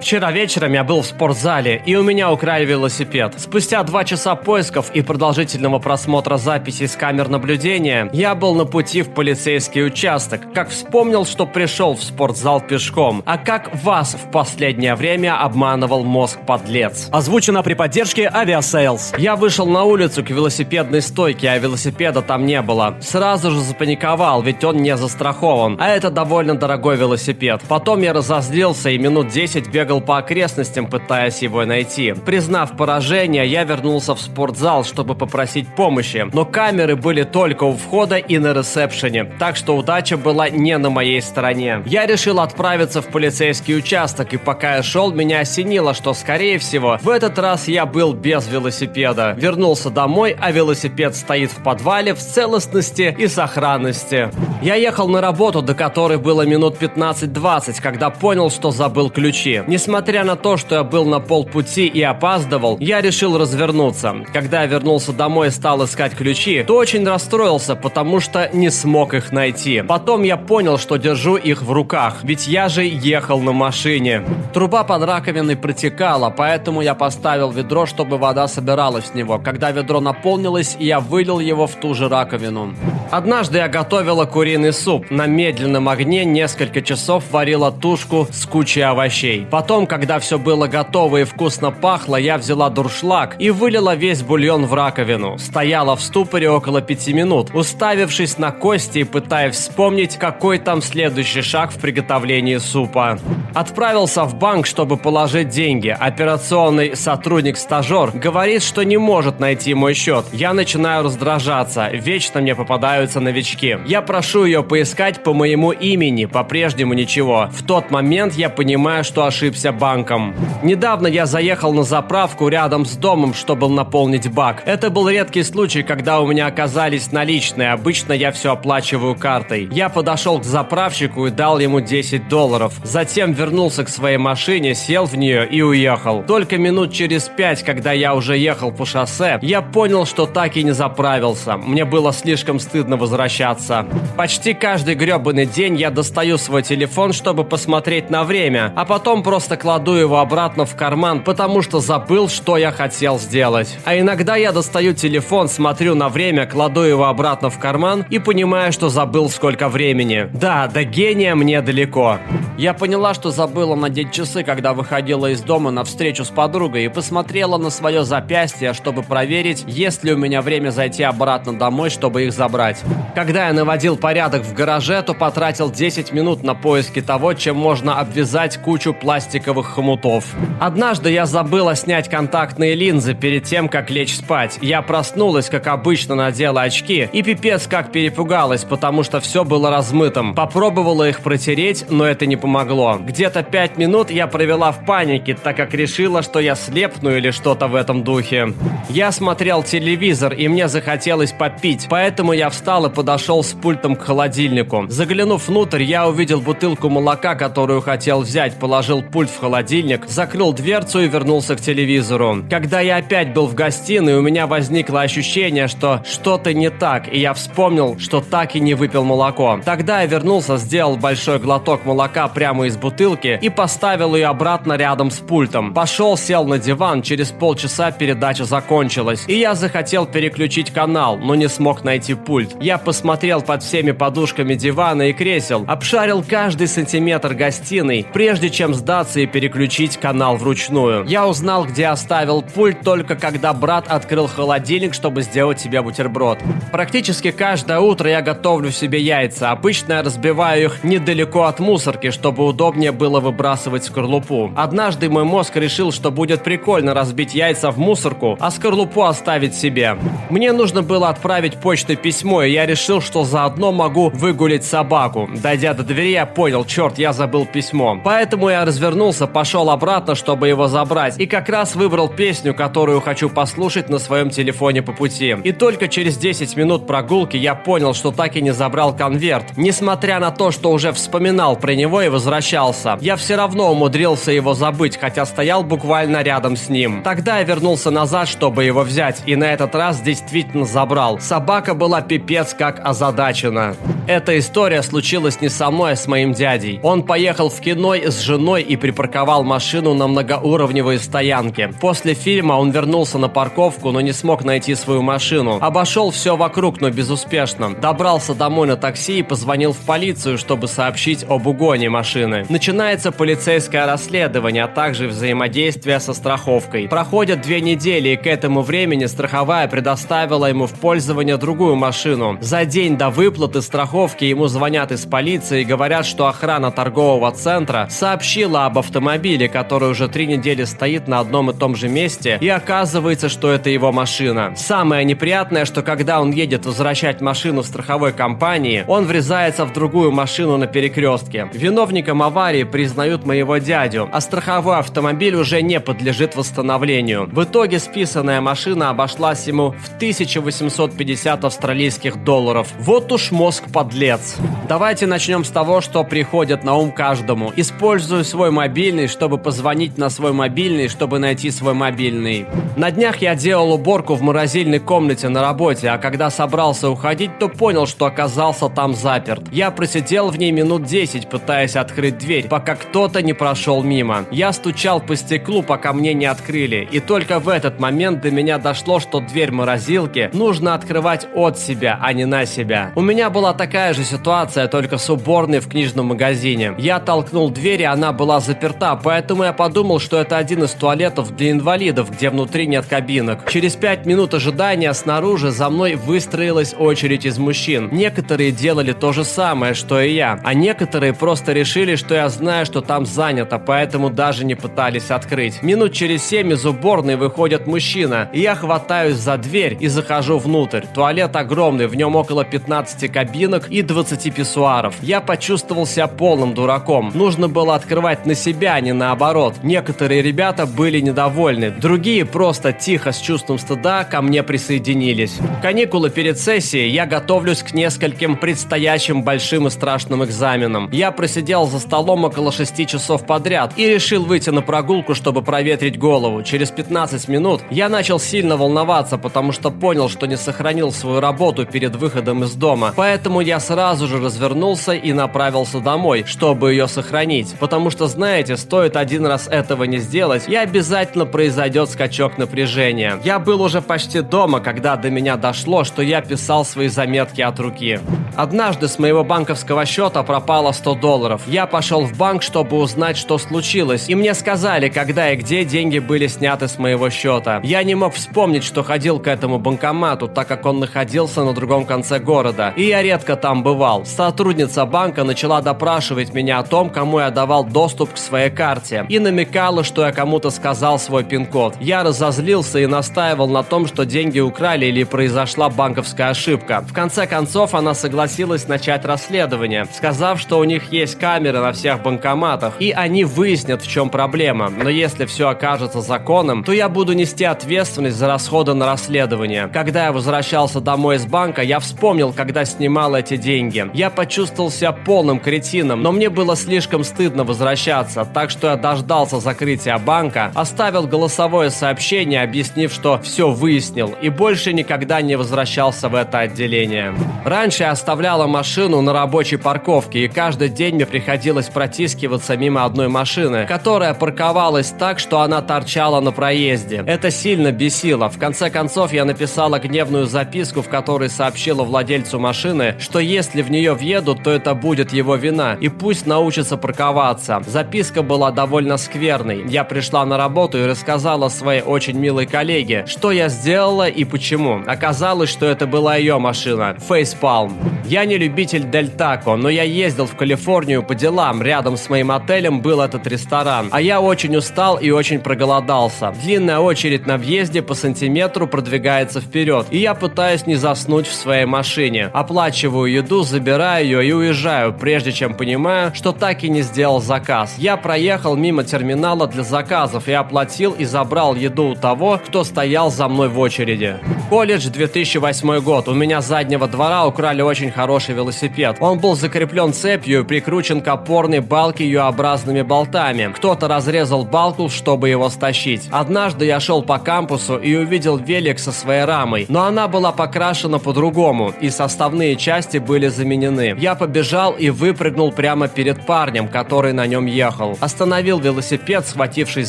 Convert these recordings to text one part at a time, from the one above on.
Вчера вечером я был в спортзале, и у меня украли велосипед. Спустя 2 часа поисков и продолжительного просмотра записей с камер наблюдения, я был на пути в полицейский участок, как вспомнил, что пришел в спортзал пешком. А как вас в последнее время обманывал мозг, подлец? Озвучено при поддержке Авиасейлс. Я вышел на улицу к велосипедной стойке, а велосипеда там не было. Сразу же запаниковал, ведь он не застрахован, а это довольно дорогой велосипед. Потом я разозлился и минут 10 бегал по окрестностям, пытаясь его найти. Признав поражение, я вернулся в спортзал, чтобы попросить помощи, но камеры были только у входа и на ресепшене, так что удача была не на моей стороне. Я решил отправиться в полицейский участок, и пока я шел, меня осенило, что, скорее всего, в этот раз я был без велосипеда. Вернулся домой, а велосипед стоит в подвале в целостности и сохранности. Я ехал на работу, до которой было минут 15-20, когда понял, что забыл ключи. Несмотря на то, что я был на полпути и опаздывал, я решил развернуться. Когда я вернулся домой и стал искать ключи, то очень расстроился, потому что не смог их найти. Потом я понял, что держу их в руках, ведь я же ехал на машине. Труба под раковиной протекала, поэтому я поставил ведро, чтобы вода собиралась в него. Когда ведро наполнилось, я вылил его в ту же раковину. Однажды я готовила куриный суп. На медленном огне несколько часов варила тушку с кучей овощей. Потом, когда все было готово и вкусно пахло, я взяла дуршлаг и вылила весь бульон в раковину. Стояла в ступоре около 5 минут, уставившись на кости и пытаясь вспомнить, какой там следующий шаг в приготовлении супа. Отправился в банк, чтобы положить деньги. Операционный сотрудник-стажер говорит, что не может найти мой счет. Я начинаю раздражаться. Вечно мне попадаются новички. Я прошу ее поискать по моему имени. По-прежнему ничего. В тот момент я понимаю, что ошибся банком. Недавно я заехал на заправку рядом с домом, чтобы наполнить бак. Это был редкий случай, когда у меня оказались наличные. Обычно я все оплачиваю картой. Я подошел к заправщику и дал ему $10. Затем вернулся к своей машине, сел в нее и уехал. Только минут через 5, когда я уже ехал по шоссе, я понял, что так и не заправился. Мне было слишком стыдно возвращаться. Почти каждый гребаный день я достаю свой телефон, чтобы посмотреть на время, а потом просто кладу его обратно в карман, потому что забыл, что я хотел сделать. А иногда я достаю телефон, смотрю на время, кладу его обратно в карман и понимаю, что забыл, сколько времени. Да, до гения мне далеко. Я поняла, что забыла надеть часы, когда выходила из дома на встречу с подругой, и посмотрела на свое запястье, чтобы проверить, есть ли у меня время зайти обратно домой, чтобы их забрать. Когда я наводил порядок в гараже, то потратил 10 минут на поиски того, чем можно обвязать кучу пластиковых хомутов. Однажды я забыла снять контактные линзы перед тем, как лечь спать. Я проснулась, как обычно, надела очки, и пипец как перепугалась, потому что все было размытым. Попробовала их протереть, но это не помогло. Где-то 5 минут я провела в панике, так как решила, что я слепну или что-то в этом духе. Я смотрел телевизор, и мне захотелось попить, поэтому я встал и подошел с пультом к холодильнику. Заглянув внутрь, я увидел бутылку молока, которую хотел взять, положил пульт в холодильник, закрыл дверцу и вернулся к телевизору. Когда я опять был в гостиной, у меня возникло ощущение, что что-то не так, и я вспомнил, что так и не выпил молоко. Тогда я вернулся, сделал большой глоток молока прямо из бутылки и поставил ее обратно рядом с пультом. Пошел, сел на диван, через полчаса передача закончилась, и я захотел переключить канал, но не смог найти пульт. Я посмотрел под всеми подушками дивана и кресел, обшарил каждый сантиметр гостиной, прежде чем сдаться и переключить канал вручную. Я узнал, где оставил пульт, только когда брат открыл холодильник, чтобы сделать себе бутерброд. Практически каждое утро я готовлю себе яйца. Обычно я разбиваю их недалеко от мусорки, чтобы удобнее было выбрасывать скорлупу. Однажды мой мозг решил, что будет прикольно разбить яйца в мусорку, а скорлупу оставить себе. Мне нужно было отправить почтой письмо, и я решил, что заодно могу выгулить собаку. Дойдя до двери, я понял, черт, я забыл письмо. Поэтому я развернулся, пошел обратно, чтобы его забрать, и как раз выбрал песню, которую хочу послушать на своем телефоне по пути. И только через 10 минут прогулки я понял, что так и не забрал конверт, несмотря на то, что уже вспоминал про него и возвращался. место. Я все равно умудрился его забыть, хотя стоял буквально рядом с ним. Тогда я вернулся назад, чтобы его взять, и на этот раз действительно забрал. Собака была пипец как озадачена. Эта история случилась не со мной, а с моим дядей. Он поехал в кино с женой и припарковал машину на многоуровневой стоянке. После фильма он вернулся на парковку, но не смог найти свою машину. Обошел все вокруг, но безуспешно. Добрался домой на такси и позвонил в полицию, чтобы сообщить об угоне машины. Начинается полицейское расследование, а также взаимодействие со страховкой. Проходят 2 недели, и к этому времени страховая предоставила ему в пользование другую машину. За день до выплаты страховки ему звонят из полиции и говорят, что охрана торгового центра сообщила об автомобиле, который уже 3 недели стоит на одном и том же месте, и оказывается, что это его машина. Самое неприятное, что когда он едет возвращать машину в страховой компании, он врезается в другую машину на перекрестке. Виновником аварии признают моего дядю, а страховой автомобиль уже не подлежит восстановлению. В итоге списанная машина обошлась ему в 1850 австралийских долларов. Вот уж мозг подлец. Давайте начнем с того, что приходит на ум каждому. Использую свой мобильный, чтобы позвонить на свой мобильный, чтобы найти свой мобильный. На днях я делал уборку в морозильной комнате на работе, а когда собрался уходить, то понял, что оказался там заперт. Я просидел в ней минут 10, пытаясь открыть дверь, пока кто-то не прошел мимо. Я стучал по стеклу, пока мне не открыли, и только в этот момент до меня дошло, что дверь морозилки нужно открывать от себя, а не на себя. У меня была такая же ситуация, только с уборной в книжном магазине. Я толкнул дверь, и она была заперта, поэтому я подумал, что это один из туалетов для инвалидов, где внутри нет кабинок. Через 5 минут ожидания снаружи за мной выстроилась очередь из мужчин. Некоторые делали то же самое, что и я, а некоторые просто решили, что я знаю, что там занято, поэтому даже не пытались открыть. Минут через 7 из уборной выходит мужчина, и я хватаюсь за дверь и захожу внутрь. Туалет огромный, в нем около 15 кабинок и 20 писсуаров. Я почувствовал себя полным дураком. Нужно было открывать на себя, а не наоборот. Некоторые ребята были недовольны, другие просто тихо с чувством стыда ко мне присоединились. Каникулы перед сессией, я готовлюсь к нескольким предстоящим большим и страшным экзаменам. Я просидел за столом около 6 часов подряд и решил выйти на прогулку, чтобы проветрить голову. Через 15 минут я начал сильно волноваться, потому что понял, что не сохранил свою работу перед выходом из дома. Поэтому я сразу же развернулся и направился домой, чтобы ее сохранить. Потому что, знаете, стоит один раз этого не сделать, и обязательно произойдет скачок напряжения. Я был уже почти дома, когда до меня дошло, что я писал свои заметки от руки. Однажды с моего банковского счета пропало $100. Я пошел в банк, чтобы узнать, что случилось, и мне сказали, когда и где деньги были сняты с моего счета. Я не мог вспомнить, что ходил к этому банкомату, так как он находился на другом конце города, и я редко там бывал. Сотрудница банка начала допрашивать меня о том, кому я давал доступ к своей карте, и намекала, что я кому-то сказал свой пин-код. Я разозлился и настаивал на том, что деньги украли или произошла банковская ошибка. В конце концов, она согласилась начать расследование, сказав, что у них есть камеры на всех банкоматах, и они выяснят, в чем проблема. Но если все окажется законным, то я буду нести ответственность за расходы на расследование. Когда я возвращался домой из банка, я вспомнил, когда снимал эти деньги. Я почувствовал себя полным кретином, но мне было слишком стыдно возвращаться, так что я дождался закрытия банка, оставил голосовое сообщение, объяснив, что все выяснил, и больше никогда не возвращался в это отделение. Раньше я оставляла машину на рабочей парковке, и каждый день мне приходилось протискиваться мимо одной машины, которая парковалась так, что она торчала на проезде. Это сильно бесило. В конце концов, я написала гневную записку, в которой сообщила владельцу машины, что если в нее въедут, то это будет его вина, и пусть научится парковаться. Записка была довольно скверной. Я пришла на работу и рассказала своей очень милой коллеге, что я сделала и почему. Оказалось, что это была ее машина. Фейспалм. Я не любитель Дель Тако, но я ездил в Калифорнию по делам. Рядом с моим отелем был этот ресторан. А я очень устал и очень проголодался. Длинная очередь на въезде по сантиметру продвигается вперед, и я пытаюсь не заснуть в своей машине. Оплачиваю еду, забираю ее и уезжаю, прежде чем понимаю, что так и не сделал заказ. Я проехал мимо терминала для заказов и оплатил и забрал еду у того, кто стоял за мной в очереди. Колледж, 2008 год. У меня с заднего двора украли очень хороший велосипед. Он был закреплен цепью и прикручен к опорной балки U-образными болтами. Кто-то разрезал балку, чтобы его стащить. Однажды я шел по кампусу и увидел велик со своей рамой, но она была покрашена по-другому, и составные части были заменены. Я побежал и выпрыгнул прямо перед парнем, который на нем ехал. Остановил велосипед, схватившись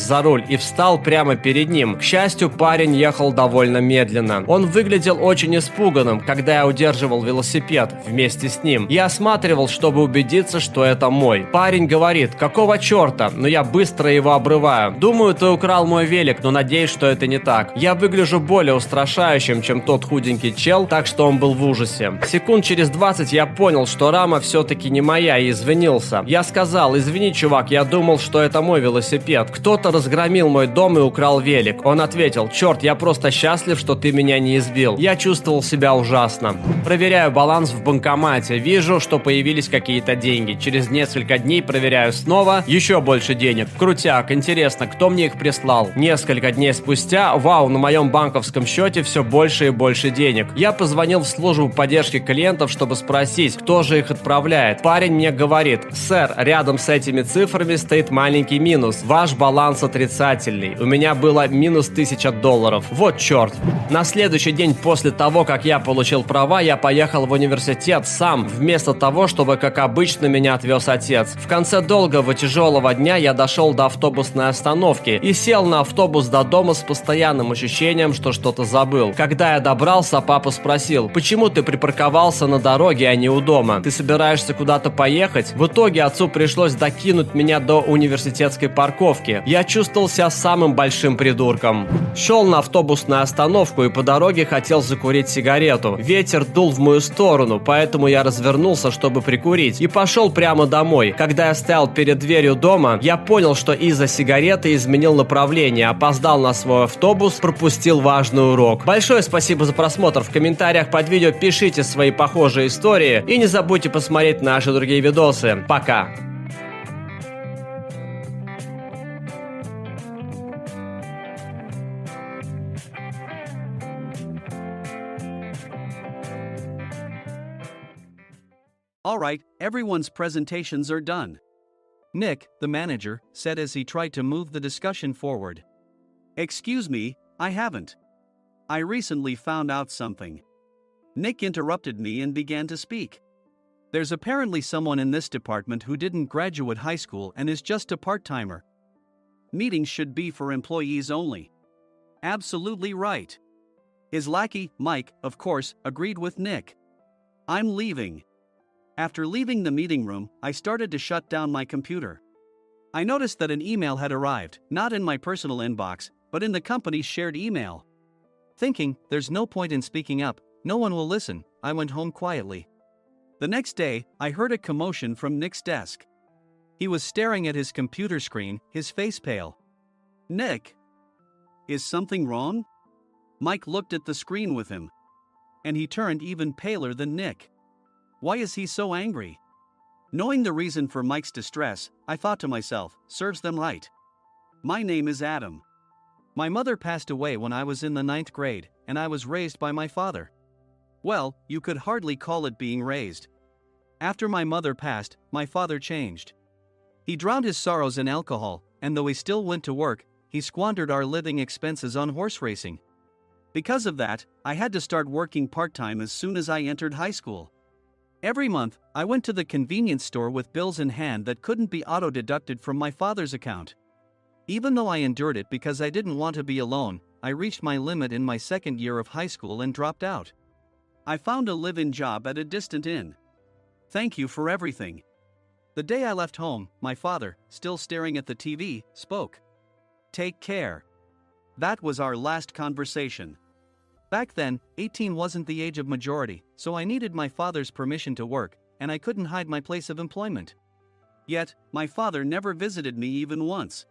за руль, и встал прямо перед ним. К счастью, парень ехал довольно медленно. Он выглядел очень испуганным, когда я удерживал велосипед вместе с ним. Я осматривал, чтобы убедиться, что это мой. Парень говорит: «Какого черта?» Но я быстро его обрываю. «Думаю, ты украл мой велик, но надеюсь, что это не так. Я выгляжу более устрашающим, чем тот худенький чел, так что он был в ужасе». Секунд через 20 я понял, что рама все-таки не моя, и извинился. Я сказал: «Извини, чувак, я думал, что это мой велосипед. Кто-то разгромил мой дом и украл велик». Он ответил: «Черт, я просто счастлив, что ты меня не избил». Я чувствовал себя ужасно. Проверяю баланс в банкомате. Вижу, что появились какие-то деньги. Через несколько дней проверяю снова. Еще больше денег. Крутяк. Интересно, кто мне их прислал? Несколько дней спустя, вау, на моем банковском счете все больше и больше денег. Я позвонил в службу поддержки клиентов, чтобы спросить, кто же их отправляет. Парень мне говорит: «Сэр, рядом с этими цифрами стоит маленький минус. Ваш баланс отрицательный. У меня было минус $1000. Вот черт». На следующий день после того, как я получил права, я поехал в университет сам, вместо того, чтобы, как обычно, меня отвез отец. В конце долгого тяжелого дня я дошел до автобусной остановки и сел на автобус до дома с постоянным ощущением, что что-то забыл. Когда я добрался, папа спросил: «Почему ты припарковался на дороге, а не у дома? Ты собираешься куда-то поехать?» В итоге отцу пришлось докинуть меня до университетской парковки. Я чувствовал себя самым большим придурком. Шел на автобусную остановку и по дороге хотел закурить сигарету. Ветер дул в мою сторону, поэтому я развернулся, чтобы прикурить, и пошел прямо домой. Когда я стоял перед дверью дома, я понял, что из-за сигареты изменил направление, опоздал на свой автобус, пропустил важный урок. Большое спасибо за просмотр. В комментариях под видео пишите свои похожие истории и не забудьте посмотреть наши другие видосы. Пока! Alright, everyone's presentations are done. Nick, the manager, said as he tried to move the discussion forward. Excuse me, I haven't. I recently found out something. Nick interrupted me and began to speak. There's apparently someone in this department who didn't graduate high school and is just a part-timer. Meetings should be for employees only. Absolutely right. His lackey, Mike, of course, agreed with Nick. I'm leaving. After leaving the meeting room, I started to shut down my computer. I noticed that an email had arrived, not in my personal inbox, but in the company's shared email. Thinking, there's no point in speaking up, no one will listen, I went home quietly. The next day, I heard a commotion from Nick's desk. He was staring at his computer screen, his face pale. Nick, is something wrong? Mike looked at the screen with him. And he turned even paler than Nick. Why is he so angry? Knowing the reason for Mike's distress, I thought to myself, serves them right. My name is Adam. My mother passed away when I was in the 9th grade, and I was raised by my father. Well, you could hardly call it being raised. After my mother passed, my father changed. He drowned his sorrows in alcohol, and though he still went to work, he squandered our living expenses on horse racing. Because of that, I had to start working part-time as soon as I entered high school. Every month, I went to the convenience store with bills in hand that couldn't be auto-deducted from my father's account. Even though I endured it because I didn't want to be alone, I reached my limit in my second year of high school and dropped out. I found a live-in job at a distant inn. Thank you for everything. The day I left home, my father, still staring at the TV, spoke. Take care. That was our last conversation. Back then, 18 wasn't the age of majority, so I needed my father's permission to work, and I couldn't hide my place of employment. Yet, my father never visited me even once.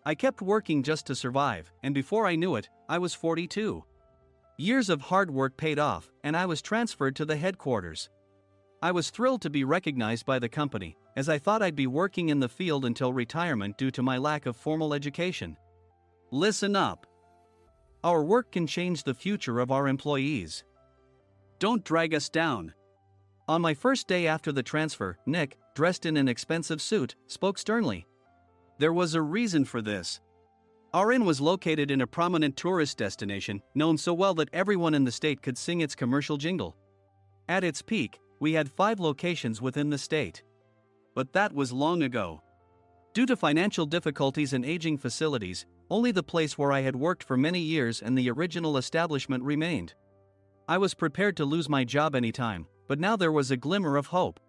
I kept working just to survive, and before I knew it, I was 42. Years of hard work paid off, and I was transferred to the headquarters. I was thrilled to be recognized by the company, as I thought I'd be working in the field until retirement due to my lack of formal education. Listen up. Our work can change the future of our employees. Don't drag us down. On my first day after the transfer, Nick, dressed in an expensive suit, spoke sternly. There was a reason for this. Our inn was located in a prominent tourist destination, known so well that everyone in the state could sing its commercial jingle. At its peak, we had 5 locations within the state. But that was long ago. Due to financial difficulties and aging facilities, only the place where I had worked for many years and the original establishment remained. I was prepared to lose my job anytime, but now there was a glimmer of hope.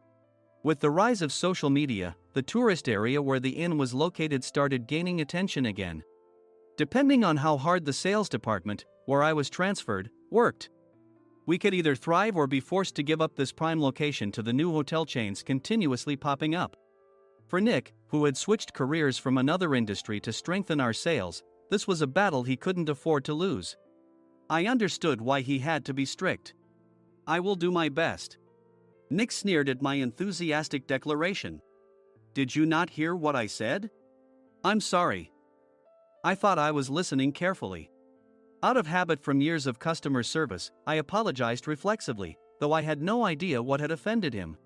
With the rise of social media, the tourist area where the inn was located started gaining attention again. Depending on how hard the sales department, where I was transferred, worked, we could either thrive or be forced to give up this prime location to the new hotel chains continuously popping up. For Nick, who had switched careers from another industry to strengthen our sales, this was a battle he couldn't afford to lose. I understood why he had to be strict. I will do my best. Nick sneered at my enthusiastic declaration. Did you not hear what I said? I'm sorry. I thought I was listening carefully. Out of habit from years of customer service, I apologized reflexively, though I had no idea what had offended him.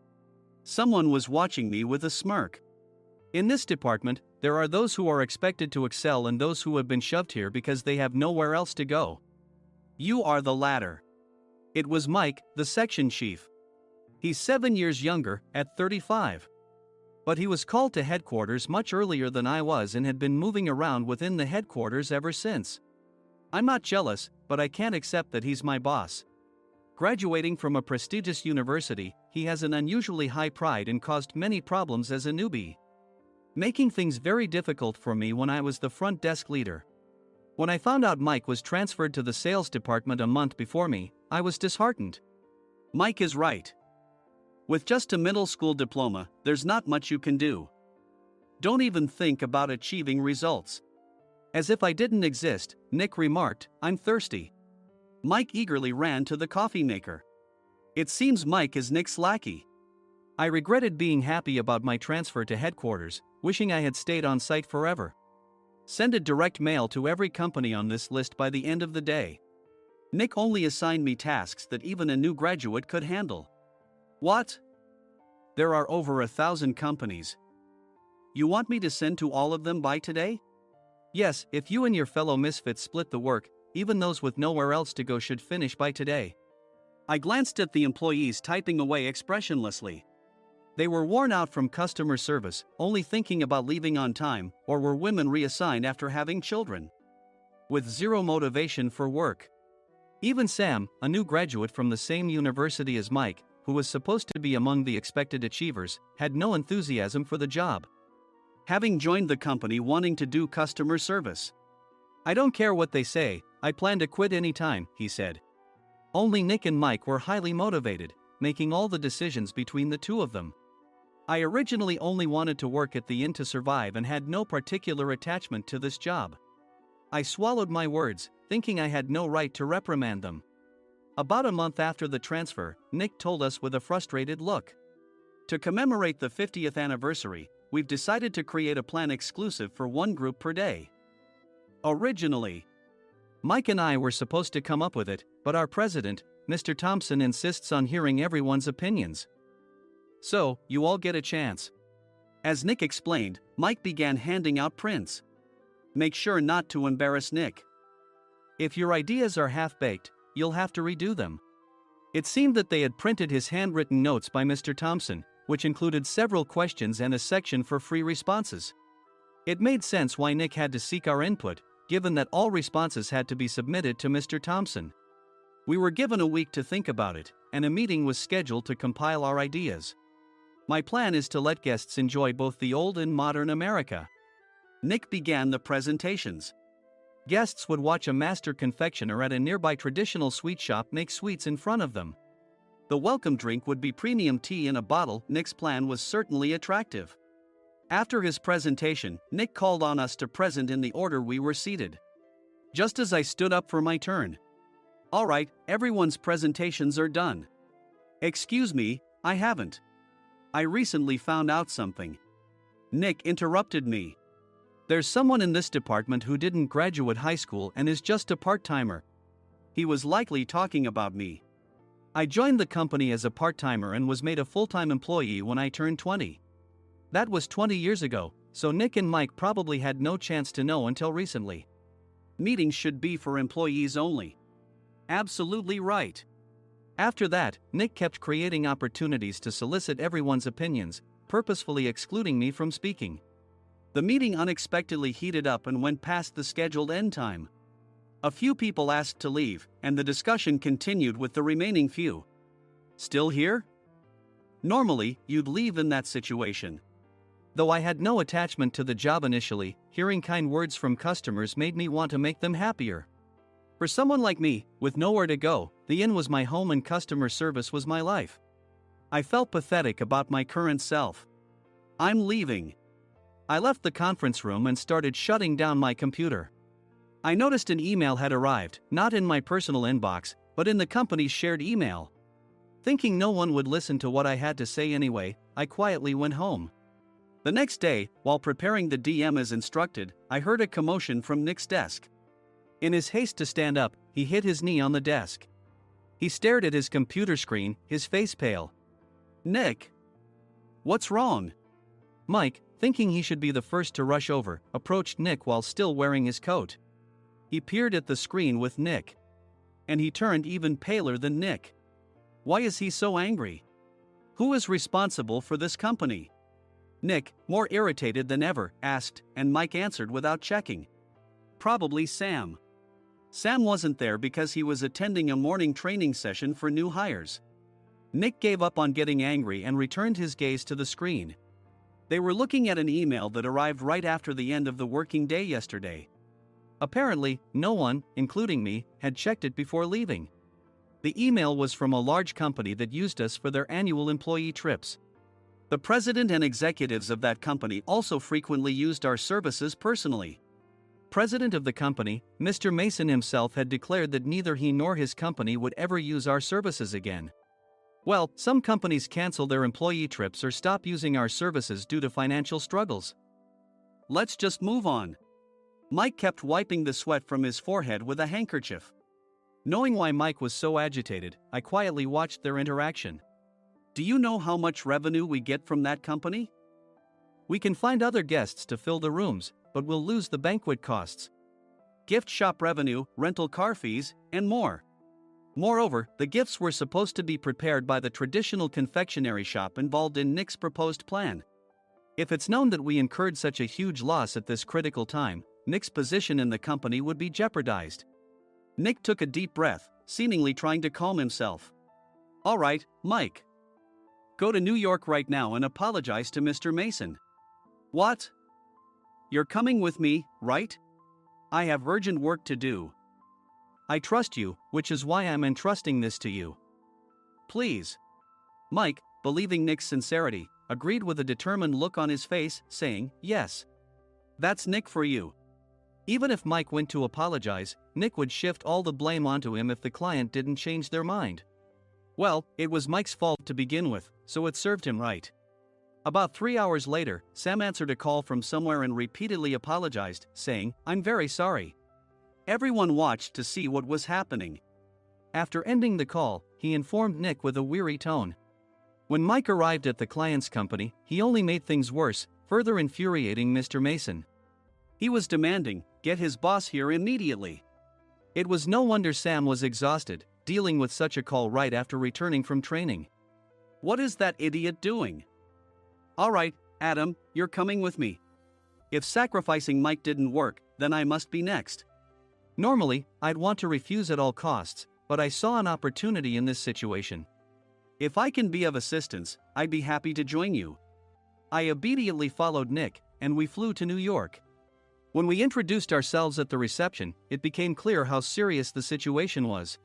Someone was watching me with a smirk. In this department, there are those who are expected to excel and those who have been shoved here because they have nowhere else to go. You are the latter. It was Mike, the section chief. He's 7 years younger, at 35. But he was called to headquarters much earlier than I was and had been moving around within the headquarters ever since. I'm not jealous, but I can't accept that he's my boss. Graduating from a prestigious university, he has an unusually high pride and caused many problems as a newbie, making things very difficult for me when I was the front desk leader. When I found out Mike was transferred to the sales department a month before me, I was disheartened. Mike is right. With just a middle school diploma, there's not much you can do. Don't even think about achieving results. As if I didn't exist, Nick remarked, I'm thirsty. Mike eagerly ran to the coffee maker. It seems Mike is Nick's lackey. I regretted being happy about my transfer to headquarters, wishing I had stayed on site forever. Send a direct mail to every company on this list by the end of the day. Nick only assigned me tasks that even a new graduate could handle. What? There are over 1,000 companies. You want me to send to all of them by today? Yes, if you and your fellow misfits split the work, even those with nowhere else to go should finish by today. I glanced at the employees typing away expressionlessly. They were worn out from customer service, only thinking about leaving on time, or were women reassigned after having children, with zero motivation for work. Even Sam, a new graduate from the same university as Mike, who was supposed to be among the expected achievers, had no enthusiasm for the job, having joined the company wanting to do customer service. I don't care what they say, I plan to quit anytime, he said. Only Nick and Mike were highly motivated, making all the decisions between the two of them. I originally only wanted to work at the inn to survive and had no particular attachment to this job. I swallowed my words, thinking I had no right to reprimand them. About a month after the transfer, Nick told us with a frustrated look. To commemorate the 50th anniversary, we've decided to create a plan exclusive for one group per day. Originally, Mike and I were supposed to come up with it, but our president, Mr. Thompson, insists on hearing everyone's opinions. So, you all get a chance. As Nick explained, Mike began handing out prints. Make sure not to embarrass Nick. If your ideas are half-baked, you'll have to redo them. It seemed that they had printed his handwritten notes by Mr. Thompson, which included several questions and a section for free responses. It made sense why Nick had to seek our input, given that all responses had to be submitted to Mr. Thompson. We were given a week to think about it, and a meeting was scheduled to compile our ideas. My plan is to let guests enjoy both the old and modern America. Nick began the presentations. Guests would watch a master confectioner at a nearby traditional sweet shop make sweets in front of them. The welcome drink would be premium tea in a bottle. Nick's plan was certainly attractive. After his presentation, Nick called on us to present in the order we were seated. Just as I stood up for my turn. All right, everyone's presentations are done. Excuse me, I haven't. I recently found out something. Nick interrupted me. There's someone in this department who didn't graduate high school and is just a part-timer. He was likely talking about me. I joined the company as a part-timer and was made a full-time employee when I turned 20. That was 20 years ago, so Nick and Mike probably had no chance to know until recently. Meetings should be for employees only. Absolutely right. After that, Nick kept creating opportunities to solicit everyone's opinions, purposefully excluding me from speaking. The meeting unexpectedly heated up and went past the scheduled end time. A few people asked to leave, and the discussion continued with the remaining few. Still here? Normally, you'd leave in that situation. Though I had no attachment to the job initially, hearing kind words from customers made me want to make them happier. For someone like me, with nowhere to go, the inn was my home and customer service was my life. I felt pathetic about my current self. I'm leaving. I left the conference room and started shutting down my computer. I noticed an email had arrived, not in my personal inbox, but in the company's shared email. Thinking no one would listen to what I had to say anyway, I quietly went home. The next day, while preparing the DM as instructed, I heard a commotion from Nick's desk. In his haste to stand up, he hit his knee on the desk. He stared at his computer screen, his face pale. Nick! What's wrong? Mike, thinking he should be the first to rush over, approached Nick while still wearing his coat. He peered at the screen with Nick. And he turned even paler than Nick. Why is he so angry? Who is responsible for this company? Nick, more irritated than ever, asked, and Mike answered without checking. Probably Sam. Sam wasn't there because he was attending a morning training session for new hires. Nick gave up on getting angry and returned his gaze to the screen. They were looking at an email that arrived right after the end of the working day yesterday. Apparently, no one, including me, had checked it before leaving. The email was from a large company that used us for their annual employee trips. The president and executives of that company also frequently used our services personally. President of the company, Mr. Mason himself had declared that neither he nor his company would ever use our services again. Well, some companies cancel their employee trips or stop using our services due to financial struggles. Let's just move on. Mike kept wiping the sweat from his forehead with a handkerchief. Knowing why Mike was so agitated, I quietly watched their interaction. Do you know how much revenue we get from that company? We can find other guests to fill the rooms, but we'll lose the banquet costs, gift shop revenue, rental car fees, and more. Moreover, the gifts were supposed to be prepared by the traditional confectionery shop involved in Nick's proposed plan. If it's known that we incurred such a huge loss at this critical time, Nick's position in the company would be jeopardized. Nick took a deep breath, seemingly trying to calm himself. All right, Mike. Go to New York right now and apologize to Mr. Mason. What? You're coming with me, right? I have urgent work to do. I trust you, which is why I'm entrusting this to you. Please. Mike, believing Nick's sincerity, agreed with a determined look on his face, saying, yes. That's Nick for you. Even if Mike went to apologize, Nick would shift all the blame onto him if the client didn't change their mind. Well, it was Mike's fault to begin with, so it served him right. About 3 hours later, Sam answered a call from somewhere and repeatedly apologized, saying, I'm very sorry. Everyone watched to see what was happening. After ending the call, he informed Nick with a weary tone. When Mike arrived at the client's company, he only made things worse, further infuriating Mr. Mason. He was demanding, get his boss here immediately. It was no wonder Sam was exhausted, dealing with such a call right after returning from training. What is that idiot doing? All right, Adam, you're coming with me. If sacrificing Mike didn't work, then I must be next. Normally, I'd want to refuse at all costs, but I saw an opportunity in this situation. If I can be of assistance, I'd be happy to join you. I obediently followed Nick, and we flew to New York. When we introduced ourselves at the reception, it became clear how serious the situation was,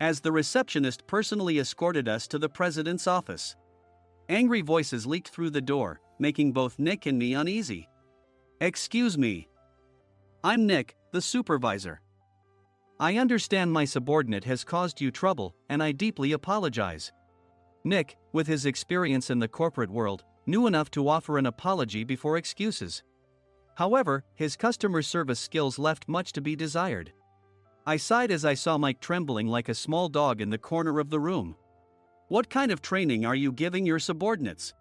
as the receptionist personally escorted us to the president's office. Angry voices leaked through the door, making both Nick and me uneasy. Excuse me. I'm Nick, the supervisor. I understand my subordinate has caused you trouble, and I deeply apologize. Nick, with his experience in the corporate world, knew enough to offer an apology before excuses. However, his customer service skills left much to be desired. I sighed as I saw Mike trembling like a small dog in the corner of the room. What kind of training are you giving your subordinates?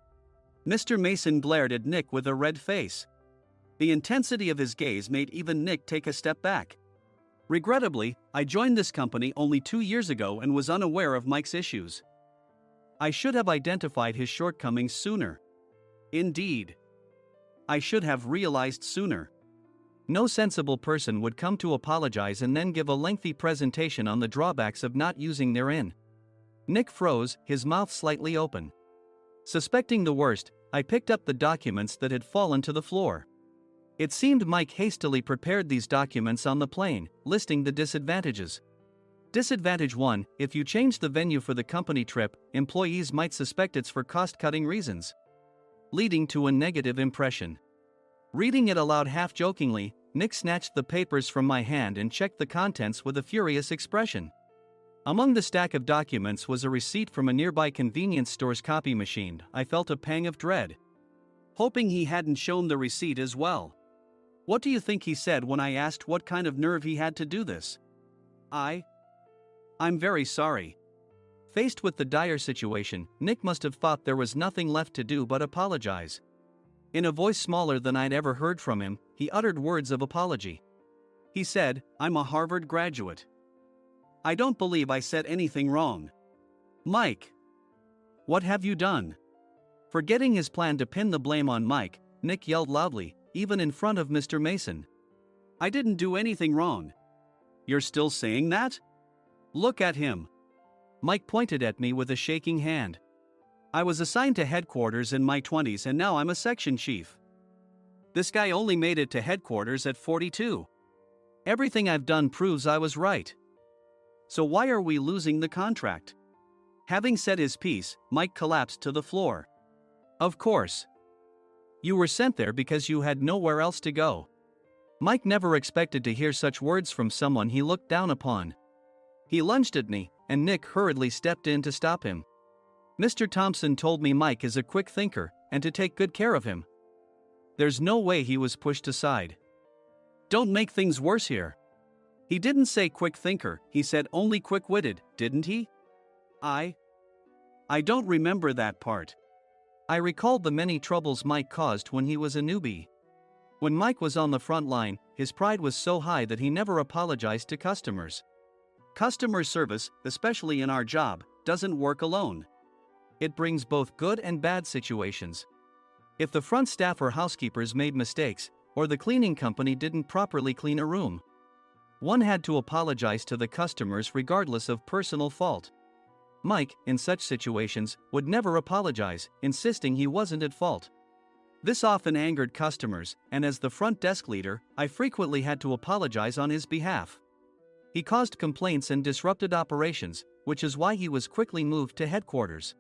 Mr. Mason glared at Nick with a red face. The intensity of his gaze made even Nick take a step back. Regrettably, I joined this company only 2 years ago and was unaware of Mike's issues. I should have identified his shortcomings sooner. Indeed, I should have realized sooner. No sensible person would come to apologize and then give a lengthy presentation on the drawbacks of not using their in. Nick froze, his mouth slightly open. Suspecting the worst, I picked up the documents that had fallen to the floor. It seemed Mike hastily prepared these documents on the plane, listing the disadvantages. Disadvantage 1: if you change the venue for the company trip, employees might suspect it's for cost-cutting reasons, leading to a negative impression. Reading it aloud half-jokingly, Nick snatched the papers from my hand and checked the contents with a furious expression. Among the stack of documents was a receipt from a nearby convenience store's copy machine. I felt a pang of dread, hoping he hadn't shown the receipt as well. What do you think he said when I asked what kind of nerve he had to do this? I'm very sorry. Faced with the dire situation, Nick must have thought there was nothing left to do but apologize. In a voice smaller than I'd ever heard from him, he uttered words of apology. He said, "I'm a Harvard graduate. I don't believe I said anything wrong." Mike, what have you done? Forgetting his plan to pin the blame on Mike, Nick yelled loudly, even in front of Mr. Mason. "I didn't do anything wrong." "You're still saying that? Look at him." Mike pointed at me with a shaking hand. "I was assigned to headquarters in my 20s and now I'm a section chief. This guy only made it to headquarters at 42. Everything I've done proves I was right. So why are we losing the contract?" Having said his piece, Mike collapsed to the floor. "Of course. You were sent there because you had nowhere else to go." Mike never expected to hear such words from someone he looked down upon. He lunged at me, and Nick hurriedly stepped in to stop him. "Mr. Thompson told me Mike is a quick thinker, and to take good care of him." There's no way he was pushed aside. "Don't make things worse here." "He didn't say quick thinker, he said only quick-witted, didn't he?" I don't remember that part." I recalled the many troubles Mike caused when he was a newbie. When Mike was on the front line, his pride was so high that he never apologized to customers. Customer service, especially in our job, doesn't work alone. It brings both good and bad situations. If the front staff or housekeepers made mistakes, or the cleaning company didn't properly clean a room, one had to apologize to the customers regardless of personal fault. Mike, in such situations, would never apologize, insisting he wasn't at fault. This often angered customers, and as the front desk leader, I frequently had to apologize on his behalf. He caused complaints and disrupted operations, which is why he was quickly moved to headquarters.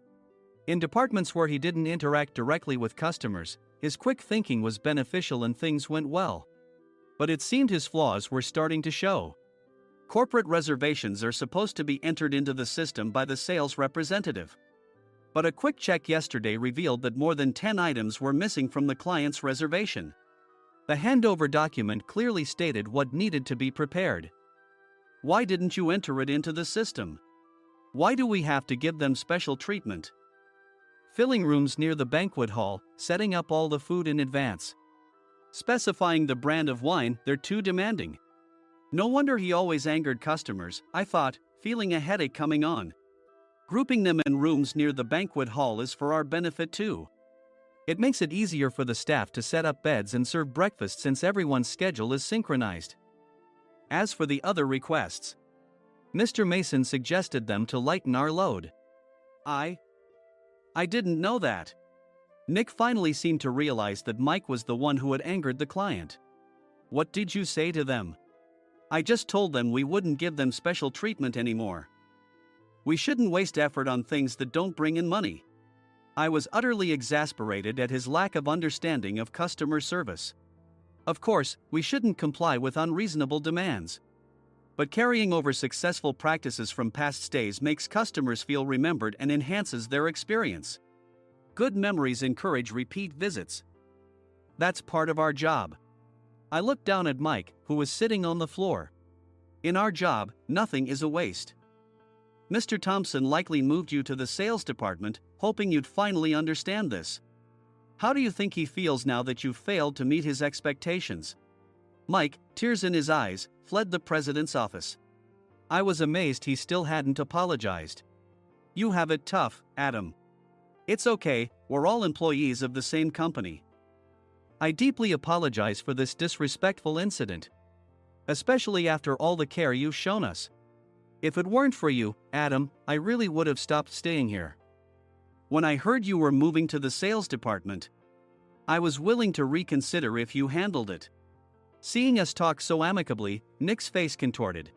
In departments where he didn't interact directly with customers, his quick thinking was beneficial and things went well. But it seemed his flaws were starting to show. Corporate reservations are supposed to be entered into the system by the sales representative. But a quick check yesterday revealed that more than 10 items were missing from the client's reservation. The handover document clearly stated what needed to be prepared. Why didn't you enter it into the system? Why do we have to give them special treatment? Filling rooms near the banquet hall, setting up all the food in advance. Specifying the brand of wine, they're too demanding. No wonder he always angered customers, I thought, feeling a headache coming on. Grouping them in rooms near the banquet hall is for our benefit too. It makes it easier for the staff to set up beds and serve breakfast since everyone's schedule is synchronized. As for the other requests, Mr. Mason suggested them to lighten our load. I didn't know that. Nick finally seemed to realize that Mike was the one who had angered the client. What did you say to them? I just told them we wouldn't give them special treatment anymore. We shouldn't waste effort on things that don't bring in money. I was utterly exasperated at his lack of understanding of customer service. Of course, we shouldn't comply with unreasonable demands. But carrying over successful practices from past stays makes customers feel remembered and enhances their experience. Good memories encourage repeat visits. That's part of our job. I looked down at Mike, who was sitting on the floor. In our job, nothing is a waste. Mr. Thompson likely moved you to the sales department, hoping you'd finally understand this. How do you think he feels now that you failed to meet his expectations? Mike, tears in his eyes, fled the president's office. I was amazed he still hadn't apologized. You have it tough, Adam. It's okay, we're all employees of the same company. I deeply apologize for this disrespectful incident. Especially after all the care you've shown us. If it weren't for you, Adam, I really would have stopped staying here. When I heard you were moving to the sales department, I was willing to reconsider if you handled it. Seeing us talk so amicably, Nick's face contorted.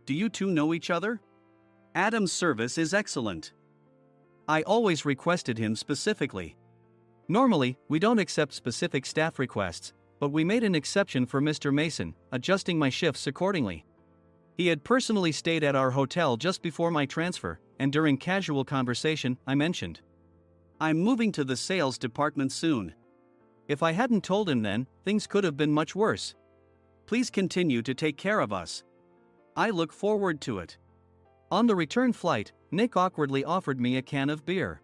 Do you two know each other? Adam's service is excellent. I always requested him specifically. Normally, we don't accept specific staff requests, but we made an exception for Mr. Mason, adjusting my shifts accordingly. He had personally stayed at our hotel just before my transfer, and during casual conversation, I mentioned, I'm moving to the sales department soon. If I hadn't told him then, things could have been much worse. Please continue to take care of us. I look forward to it. On the return flight, Nick awkwardly offered me a can of beer.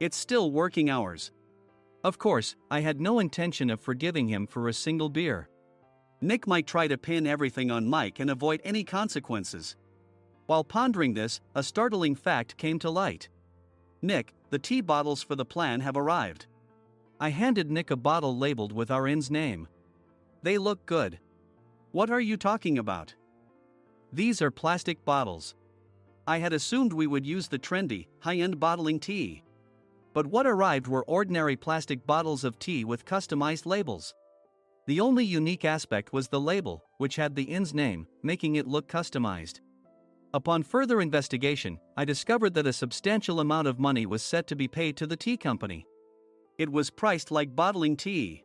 It's still working hours. Of course, I had no intention of forgiving him for a single beer. Nick might try to pin everything on Mike and avoid any consequences. While pondering this, a startling fact came to light. Nick, the tea bottles for the plan have arrived. I handed Nick a bottle labeled with our inn's name. They look good. What are you talking about? These are plastic bottles. I had assumed we would use the trendy, high-end bottling tea. But what arrived were ordinary plastic bottles of tea with customized labels. The only unique aspect was the label, which had the inn's name, making it look customized. Upon further investigation, I discovered that a substantial amount of money was set to be paid to the tea company. It was priced like bottling tea.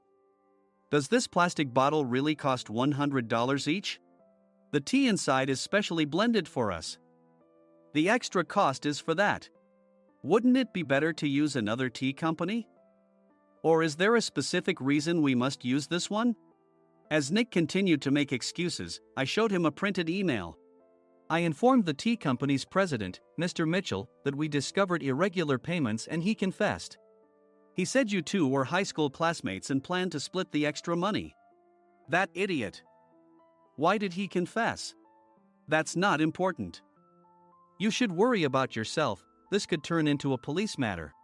Does this plastic bottle really cost $100 each? The tea inside is specially blended for us. The extra cost is for that. Wouldn't it be better to use another tea company? Or is there a specific reason we must use this one? As Nick continued to make excuses, I showed him a printed email. I informed the tea company's president, Mr. Mitchell, that we discovered irregular payments and he confessed. He said you two were high school classmates and planned to split the extra money. That idiot. Why did he confess? That's not important. You should worry about yourself, this could turn into a police matter.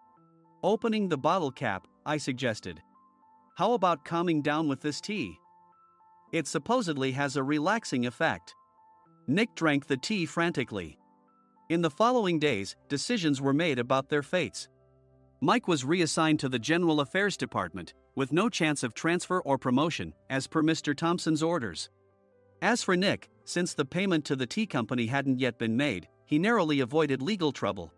Opening the bottle cap, I suggested. How about calming down with this tea? It supposedly has a relaxing effect. Nick drank the tea frantically. In the following days, decisions were made about their fates. Mike was reassigned to the General Affairs Department, with no chance of transfer or promotion, as per Mr. Thompson's orders. As for Nick, since the payment to the tea company hadn't yet been made, he narrowly avoided legal trouble.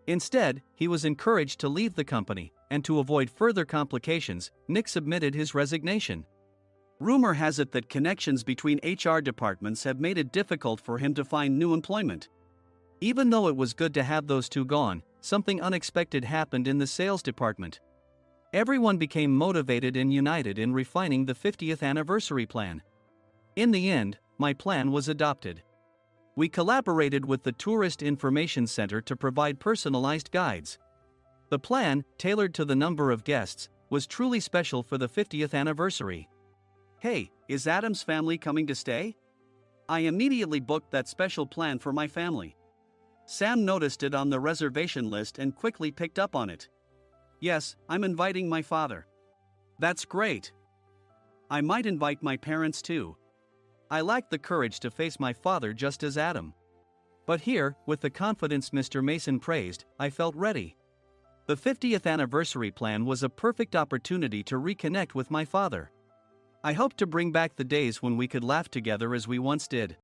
Instead, he was encouraged to leave the company, and to avoid further complications, Nick submitted his resignation. Rumor has it that connections between HR departments have made it difficult for him to find new employment. Even though it was good to have those two gone, something unexpected happened in the sales department. Everyone became motivated and united in refining the 50th anniversary plan. In the end, my plan was adopted. We collaborated with the Tourist Information Center to provide personalized guides. The plan, tailored to the number of guests, was truly special for the 50th anniversary. Hey, is Adam's family coming to stay? I immediately booked that special plan for my family. Sam noticed it on the reservation list and quickly picked up on it. Yes, I'm inviting my father. That's great. I might invite my parents too. I lacked the courage to face my father just as Adam. But here, with the confidence Mr. Mason praised, I felt ready. The 50th anniversary plan was a perfect opportunity to reconnect with my father. I hoped to bring back the days when we could laugh together as we once did.